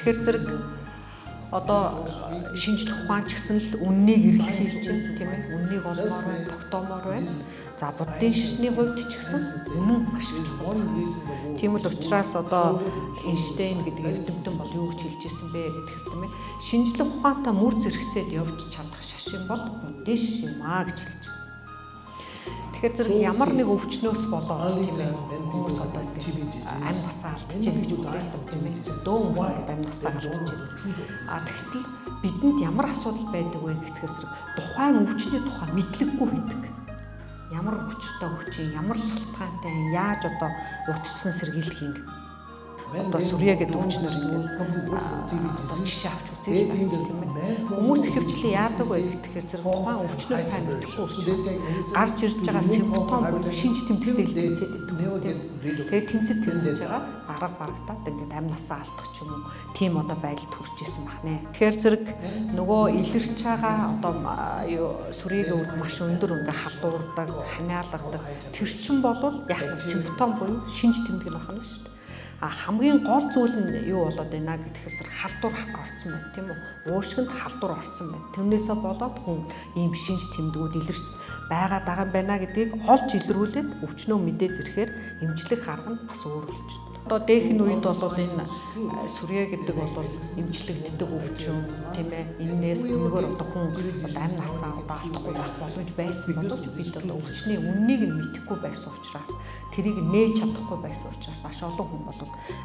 Тэгэхээр зэрэг одоо шинжлэх ухаан ч гэсэн л үннийг эрэлх хийж байна тийм ээ. Үннийг олмоор байна, тогтоомоор байна. За буддын шишний хувьд ч гэсэн үнэн маш чухал. Тийм л учраас одоо Эйнштейн гэдэг эрдэмтэн бол юу гэж хэлж ирсэн бэ гэхээр тийм ээ. Шинжлэх ухаантай мөр зэрэгцээд явж чадах шашин бол буддын шиш юм аа гэж хэлж ирсэн. Тэгэхээр зэрэг ямар нэг өвчнөөс болоод тийм ээ хүмүүс одоо амь насаа алдчихж байна гэж үгдээ тийм ээ. Дөө хүмүүсд амь насаа алдчихж байна. Тэгэхдээ бидэнд ямар асуудал байдаг вэ гэхээр зэрэг тухайн өвчний тухай мэдлэггүй байдаг. Ямар өвчтэй өвчин, ямар шалтгаантай, яаж одоо утассан сэргийлэх юм. Одоо сүрье гэдэг өвчнөр жишээ авч үзье тийм ээ. Хүмүүс ихэвчлэн яадаг вэ гэхээр зэрэг тухайн өвчнөө сайн мэдэхгүй учраас гарч ирж байгаа симптом буюу шинж тэмдэгтэй тэмцээд байдаг. Тэгээд тэмцэж байгаа арга барагдаад ингээд амь насаа алдах ч юм уу тийм одоо байдалд хүрч исэн бахнэ. Тэгэхээр зэрэг нөгөө илэрч байгаа одоо сүрьегийн үед маш өндөр ингээ халуурдаг, ханиалгадаг тэр чин болвол яг симптом буюу шинж тэмдэг нь байна шүү дээ. Хамгийн гол зүйл нь юу болоод байна гэхээр зэрэг халдвар орсон байна тийм үү? Уушгинд халдвар орсон байна. Тэрнээсээ болоод хүн ийм шинж тэмдгүүд илэрч байгаад байгаа юм байна гэдгийг олж илрүүлээд өвчнөө мэдээд ирэхээр эмчлэг арга нь бас өөр болж байна. Одоо дээхэн үед бол энэ сүрье гэдэг бол эмчлэгддэг өвчин тийм ээ. Энээс өнөөр одоо хүн амь насаа одоо алдахгүй байх боломж байсан боловч бид одоо өвчний үннийг нь мэдэхгүй байсан учраас тэрийг нээж чадахгүй байсан учраас маш олон хүн бол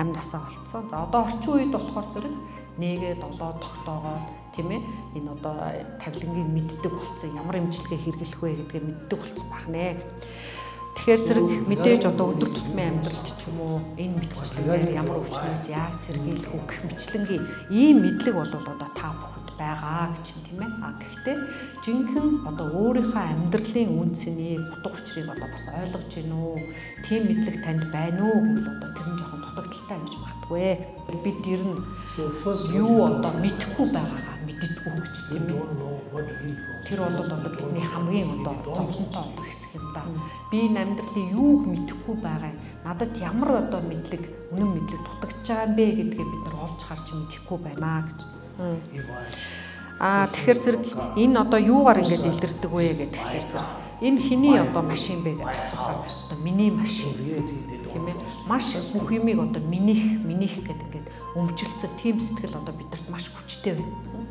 амь насаа олцсон. За одоо орчин үед болохоор зэрэг нээгээд одоо тогтоогоод тийм ээ энэ одоо тавилангийг мэддэг болсон ямар эмчилгээ хэрэглэх вэ гэдгээ мэддэг болсон бахнэ. Тэгэхээр зэрэг мэдээж одоо өдөр тутмын амьдралд ч юм уу энэ мэдчилгээр ямар өвчнөөс яаж сэргийлэх үү гэх мэтлэнгийн ийм мэдлэг бол одоо та бүхэнд байгаа гэж тийм ээ. Гэхдээ жинхэнэ одоо өөрийнхөө амьдралын үн цэнийг утга учирыг одоо бас ойлгож гин үү? Тийм мэдлэг танд байна уу гэвэл одоо тэр нь жоохон дутагдaltaй гэж магтгүй. Бид ер нь юу одоо мэдэхгүй байгаагаа мэддэггүй гэж тийм ээ. Тэр бол одоо бидний хамгийн одоо зовлонтой одоо хэсэг юм да. Би энэ амьдралын юуг мэдэхгүй байгаа. Надад ямар одоо мэдлэг, үнэн мэдлэг дутагдж байгаа юм бэ гэдгээ бид нар олж харж мэдэхгүй байна гэж. Тэгэхээр зэрэг энэ одоо юугаар ингэж илэрдэг вэ гэхээр зэрэг энэ хэний одоо машин бэ гэж асуухаар одоо миний машин тийм ээ. Маш бүх юмыг одоо минийх гэдэг өмчлөсөн тийм сэтгэл одоо бидэрт маш хүчтэй байна.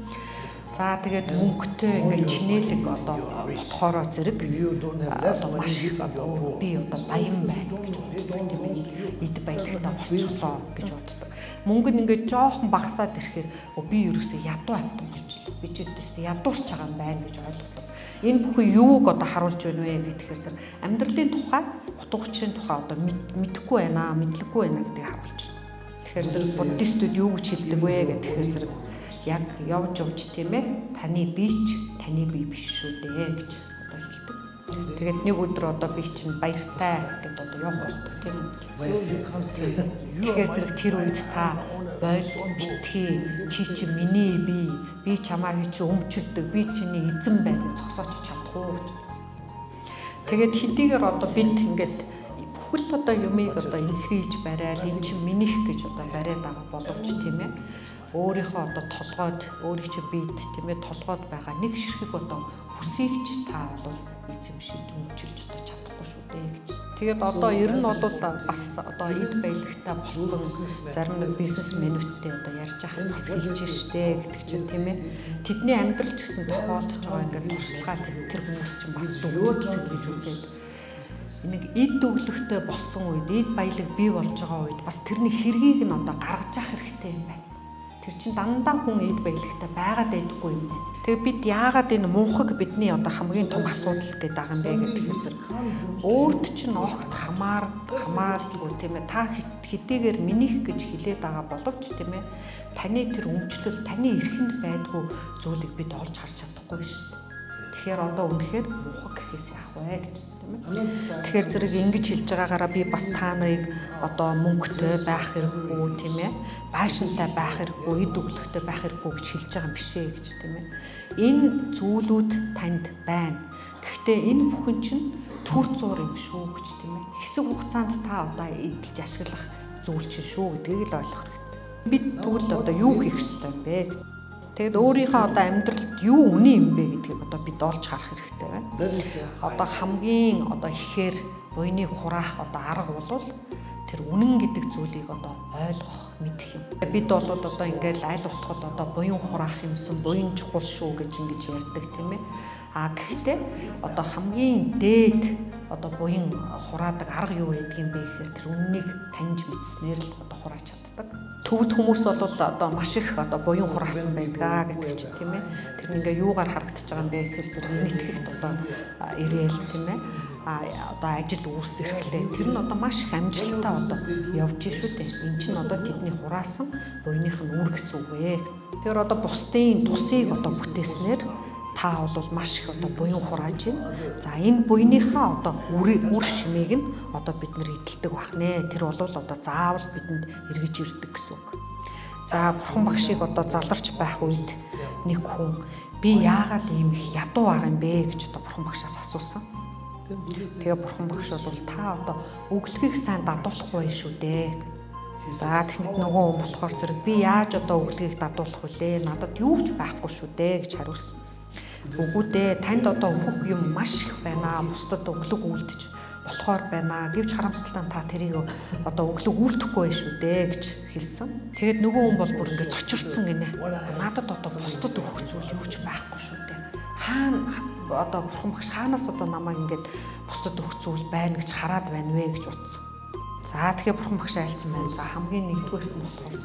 За тэгээд мөнгөтэй ингээд чинэлэг одоо болохоор зэрэг одоо маш одоо би одоо баян байна гэж боддог тийм ээ. Эд баялагтай болчихлоо гэж боддог. Мөнгө нь ингээд жоохон багасаад ирэхээр би ерөөсөө ядуу амьтан болчихлоо. Би ч өөртөө ядуурч байгаа юм байна гэж ойлгодог. Энэ бүхэн юуг одоо харуулж байна вэ гэхээр зэрэг амьдралын тухай, утга учирын тухай одоо мэдэхгүй байна, мэдлэггүй байна гэдгийг харуулж байна. Тэгэхээр зэрэг буддистууд юу гэж хэлдэг вэ гэхээр зэрэг яг явж тийм ээ таны бие ч таны бие биш шүү дээ гэж одоо хэлдэг. Тэгээд нэг өдөр одоо би чинь баяртай гэдээ одоо явах болдог тийм үү. Тэгэхээр зэрэг тэр үед та бойл битгий чи миний бие би чамаа чи өмчлөдөг би чиний эзэн байна гэж зогсооч чадах уу гэж. Тэгээд хэдийгээр одоо бид ингээд бүхэл одоо юмыг одоо инхрийж барайл эн чинь минийх гэж одоо бариад байгаа боловч тийм ээ. Өөрийнхөө одоо толгойд өөрийг чи бид тийм ээ толгойд байгаа нэг ширхэг одоо хүсийгч та бол эзэмшиж өмчилж одоо чадахгүй шүү дээ гэж. Тэгээд одоо ер нь бол бас одоо эд баялагтай болсон зарим нэг бизнесмэнүүдтэй одоо ярьж ахад бас хэлж штэ гэдэг чинь тийм ээ. Тэдний амьдрал ч гэсэн тохиолдож байгаа ингээд туршлагаа тэр хүмүүс чинь бас дөгөөж гэж үзээд нэг эд өглөхтэй болсон үед эд баялаг бий болж байгаа үед бас тэрний хэргийг нь одоо гаргаж явах хэрэгтэй юм байна. Тэр чинь дандаа хүн эд баялагтай байгаад байдаггүй юм байна. Тэгээ бид яагаад энэ мунхаг бидний одоо хамгийн том асуудал гэдэг байгаа юм бэ гэхээр зэрэг өөрт чинь огт хамаардаггүй тийм ээ. Та хэдийгээр минийх гэж хэлээд байгаа боловч тийм ээ. Таны тэр өмчлөл таны эрхэнд байдгүй зүйлийг бид олж харж чадахгүй шүү дээ. Тэгэхээр одоо үнэхээр мунхаг гэхээс яах вэ гэж тийм ээ. Тэгэхээр зэрэг ингэж хэлж байгаагаараа би бас та нарыг одоо мөнгөтэй байх хэрэггүй тийм ээ. Байшинтай байх хэрэггүй, эд өглөхтэй байх хэрэггүй гэж хэлж байгаа юм биш ээ гэж тийм ээ. Энэ зүйлүүд танд байна. Гэхдээ энэ бүхэн чинь төр зур юм шүү гэж тийм ээ. Хэсэг хугацаанд та одоо эдэлж ашиглах зүйл чинь шүү гэдгийг л ойлгох хэрэгтэй. Бид тэгвэл одоо юу хийх ёстой юм бэ? Тэгэд өөрийнхөө одоо амьдралд юу үнэн юм бэ гэдгийг одоо бид олж харах хэрэгтэй байна. Одоо хамгийн одоо ихээр буйныг хураах одоо арга бол тэр үнэн гэдэг зүйлийг одоо ойлгох, мэдэх юм. Бид бол одоо ингээл аль утгад одоо буян хураах юмсан, буян чухал шүү гэж ингэж ярьдаг тийм ээ. Гэхдээ одоо хамгийн дээд одоо буян хураадаг арга юу гэдэг юм бэ гэхээр тэр үннийг таньж мэдснээр л одоо хурааж чаддаг. Төвд хүмүүс бол одоо маш их одоо буян хураасан байдаг гэдэг чинь тийм ээ. Тэр ингээ юугаар харагдаж байгаа юм бэ гэхээр зэрэг нийтгэхт одоо ирээл тийм ээ. Одоо ажил үүсэхлээ тэр нь одоо маш их амжилттай одоо явж шүү дээ. Энд чинь одоо тэдний хураасан буйных нь үр гэсэн үг вэ. Тэр одоо бусдын тусыг одоо бүтээснээр та бол маш их одоо буян хурааж байна. За энэ буйныхаа одоо үр шимийг нь одоо бид нэр эдэлдэг байх нэ. Тэр бол одоо заавал бидэнд эргэж ирдэг гэсэн үг. За бурхан багшийг одоо заларч байх үед нэг хүн би яагаад ийм их ядуу байгаа юм бэ гэж одоо бурхан багшаас асуусан. Тэгээ бурхан багш бол та одоо өглөгийг сайн дадуулахгүй шүү дээ. За тэгэхэд нөгөө хүн болохоор зэрэг би яаж одоо өглөгийг дадуулах вүлээ? Надад юу ч байхгүй шүү дээ гэж хариулсан. Үгүй дээ, танд одоо өөхөх юм маш их байна. Бусдад өглөг үлдэж болохоор байна. Гэвч харамсалтай та тэрийг одоо өглөг үлдэхгүй байх шүү дээ гэж хэлсэн. Тэгээд нөгөө хүн бол бүр ингээд цочирдсан гинэ. Надад одоо бусдад өөхөх зүйл юу ч байхгүй шүү дээ. Хаана одоо бурхан багш хаанаас одоо намайг ингээд бусдад өөх зүйл байна гэж хараад байна вэ гэж утсан. За тэгэхээр бурхан багш айлцсан байна. За хамгийн нэгдүгээрт нь болохоор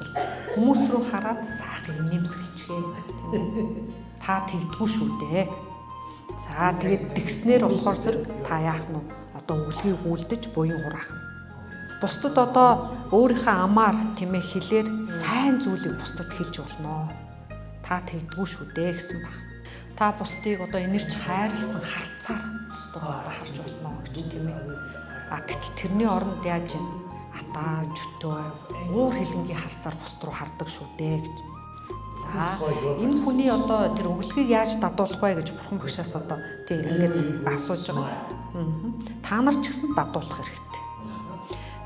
хүмүүс рүү хараад сайхан нэмсгэлчгээ. Та тэгдэггүй шүү дээ. За тэгээд тэгснээр болохоор зэрэг та яах нь одоо өглөгийг үлдэж буян хураах нь. Бусдад одоо өөрийнхөө амаар тэмээ хэлээр сайн зүйлийг бусдад хэлж болно. Та тэгдэггүй шүү дээ гэсэн баг. Та бусдыг одоо инэрч хайрлсан харцаар бусдад одоо харж болно гэж тийм ээ. Гэтэл тэрний оронд яаж юм? Атаа, жөтөө, уур хилэнгийн харцаар бусд руу хардаг шүү дээ гэж. За энэ хүний одоо тэр өглөгийг яаж дадуулах вэ гэж бурхан багшаас одоо тийм ингээд асууж байгаа. Та нар ч гэсэн дадуулах хэрэгтэй.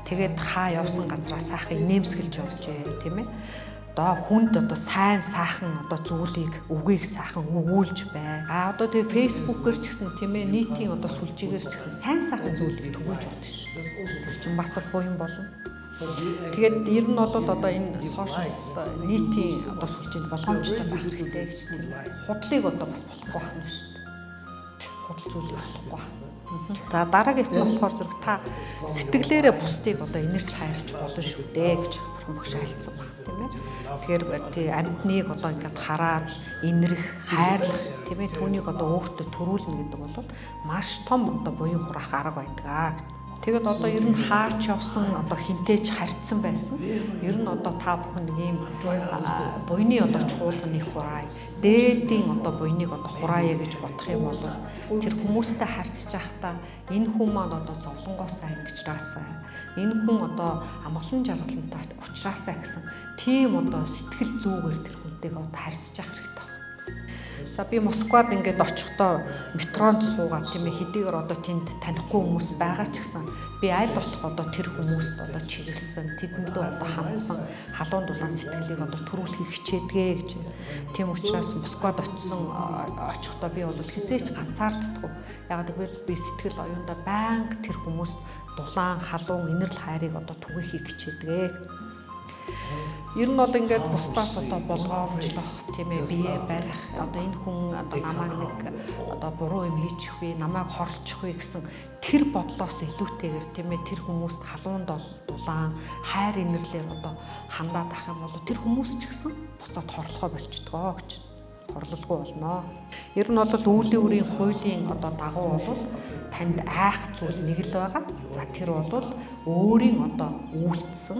Тэгээд хаа явсан газараа сайхан нэмсгэлж явжээ тийм ээ. Одоо хүнд одоо сайн сайхан одоо зүйлийг үгийг сайхан өгүүлж бай. Одоо тэгээ фэйсбүүкээр ч гэсэн тийм ээ нийтийн одоо сүлжээгээр ч гэсэн сайн сайхан зүйлийг түгэж болдог ш. Тэр чинь бас л буян болно. Тэгээд ер нь бол одоо энэ сошиал нийтийн одоо сүлжээнд болгоомжтой байх хэрэгтэй гэж тийм. Худлыг одоо бас болохгүй байна шүү дээ. Худал зүйлийг болохгүй байна. За дараагийн нь болохоор зэрэг та сэтгэлээрээ бусдыг одоо инэрч хайрлаж болно шүү дээ гэж бурхан багш айлцсан баг тийм ээ. Тэгэхээр тий амьтныг одоо ингээд хараад инэрх, хайрлах тийм ээ түүнийг одоо өөртөө төрүүлнэ гэдэг бол маш том одоо буян хураах арга байдаг. Тэгэд одоо ер нь хаач явсан одоо хинтээж харьцсан байсан. Ер нь одоо та бүхэн нэг ийм буйны одоо чуулганы хураая, дээдийн одоо буйныг одоо хураая гэж бодох юм бол тэр хүмүүстэй харьцаж байхдаа энэ хүн маань одоо зовлонгоосаа ингэжраасаа, энэ хүн одоо амгалан жаргалантай уулзраасаа гэсэн тийм одоо сэтгэл зүгээр тэр хүнтэйгээ одоо харьцаж явах хэрэгтэй. За би Москвад ингээд очихдоо метронд суугаад тийм ээ хэдийгээр одоо тэнд танихгүй хүмүүс байгаа ч гэсэн би аль болох одоо тэр хүмүүс одоо чиглэсэн тэдэндээ одоо хандсан халуун дулаан сэтгэлийг одоо төрүүлэхийг хичээдгээ гэж. Тийм учраас Москвад очихдоо би бол хизээч ганцаарддаггүй. Яг гэвэл би сэтгэл оюунда байнга тэр хүмүүст дулаан халуун инэрл хайрыг одоо түгээхийг хичээдгээ. Ер нь бол ингээд бусдаас одоо болгоомжлох тийм ээ бие барих одоо энэ хүн одоо намайг нэг одоо буруу юм хийчих вэ, намайг хорлчих вэ гэсэн тэр бодлоос илүүтэйгээр тийм ээ тэр хүмүүст халуун дулаан хайр инэрлээр одоо хандаад ах юм бол тэр хүмүүс ч гэсэн буцаад хорлохоо болчдгоо гэж хорлолгүй болно. Ер нь бол үүлийн үрийн хуулийн одоо дагуу бол танд айх зүйл нэг л байгаа. За тэр бол өөрийн одоо үйлдэлсэн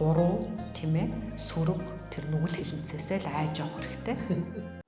буруу тийм ээ сөрөг тэр нүгэл хилэнцээсээ л айж явах хэрэгтэй.